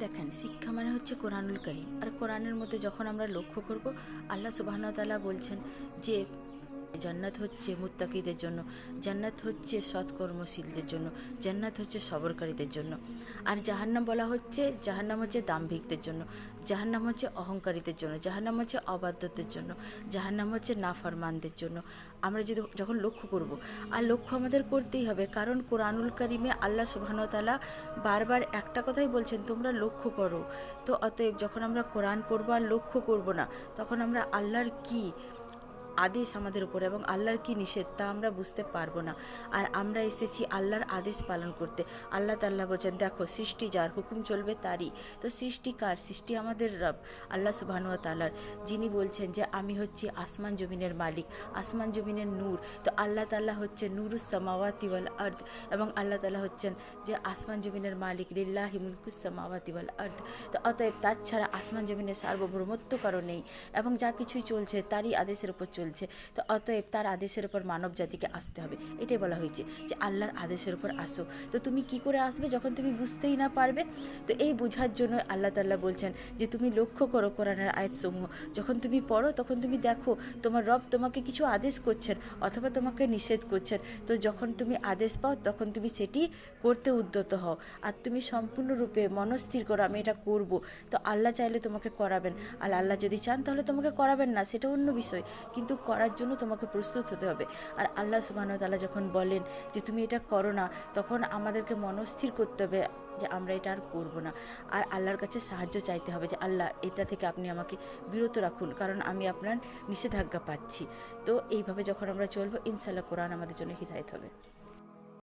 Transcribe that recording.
দেখেন, শিক্ষা মানে হচ্ছে কোরআনুল কারীম। আর কোরআনের মধ্যে যখন আমরা লক্ষ্য করব, আল্লাহ সুবহানাহু ওয়া তাআলা বলছেন যে জান্নাত হচ্ছে মুত্তাকিদের জন্য, জান্নাত হচ্ছে সৎকর্মশীলদের জন্য, জান্নাত হচ্ছে সবরকারীদের জন্য। আর জাহান্নাম বলা হচ্ছে, জাহান্নাম হচ্ছে দাম্ভিকদের জন্য, জাহান্নাম হচ্ছে অহংকারীদের জন্য, জাহান্নাম হচ্ছে অবাধ্যদের জন্য, জাহান্নাম হচ্ছে নাফরমানদের জন্য। আমরা যদি যখন লক্ষ্য করব, আর লক্ষ্য আমাদের করতেই হবে, কারণ কোরআনুল কারিমে আল্লাহ সুবহানাহু ওয়া তাআলা বারবার একটা কথাই বলছেন, তোমরা লক্ষ্য করো। তো অতএব যখন আমরা কোরআন পড়বো আর লক্ষ্য করব না, তখন আমরা আল্লাহর কি আদেশ আমাদের উপরে এবং আল্লাহর কি নিষেধ তা আমরা বুঝতে পারবো না। আর আমরা এসেছি আল্লাহর আদেশ পালন করতে। আল্লাহ তাআলা বলছেন, দেখো সৃষ্টি যার, হুকুম চলবে তারই। তো সৃষ্টি কার? সৃষ্টি আমাদের রব আল্লাহ সুবহানাহু ওয়া তাআলার, যিনি বলছেন যে আমি হচ্ছি আসমান জমিনের মালিক, আসমান জমিনের নূর। তো আল্লাহ তাআলা হচ্ছে নূরুস সামাওয়াতি ওয়াল আরদ, এবং আল্লাহ তাআলা হচ্ছেন যে আসমান জমিনের মালিক, লিল্লাহি মুলকুস সামাওয়াতি ওয়াল আরদ। তো অতএব তার ছাড়া আসমান জমিনের সার্বভৌমত্ব কারো নেই, এবং যা কিছুই চলছে তারই আদেশের উপর চলছে। তো অতএব তার আদেশের উপর মানব জাতিকে আসতে হবে। এটাই বলা হয়েছে যে আল্লাহর আদেশের উপর আসো। তো তুমি কি করে আসবে যখন তুমি বুঝতেই না পারবে? তো এই বোঝার জন্য আল্লাহ তাআলা বলছেন যে তুমি লক্ষ্য করো কোরআনের আয়াতসমূহ, যখন তুমি পড়ো তখন তুমি দেখো তোমার রব তোমাকে কিছু আদেশ করছেন অথবা তোমাকে নিষেধ করছেন। তো যখন তুমি আদেশ পাও তখন তুমি সেটি করতে উদ্যত হও, আর তুমি সম্পূর্ণরূপে মনস্থির করো আমি এটা করব। তো আল্লাহ চাইলে তোমাকে করাবেন, আর আল্লাহ যদি চান তাহলে তোমাকে করাবেন না, সেটা অন্য বিষয়, কিন্তু করার জন্য তোমাকে প্রস্তুত হতে হবে। আর আল্লাহ সুবহানাহু ওয়া তাআলা যখন বলেন যে তুমি এটা করো না, তখন আমাদেরকে মনস্থির করতে হবে যে আমরা এটা আর করবো না। আর আল্লাহর কাছে সাহায্য চাইতে হবে যে আল্লাহ এটা থেকে আপনি আমাকে বিরত রাখুন, কারণ আমি আপনার নিষেধাজ্ঞা পাচ্ছি। তো এইভাবে যখন আমরা চলবো, ইনশাআল্লাহ কোরআন আমাদের জন্য হিদায়াত হবে।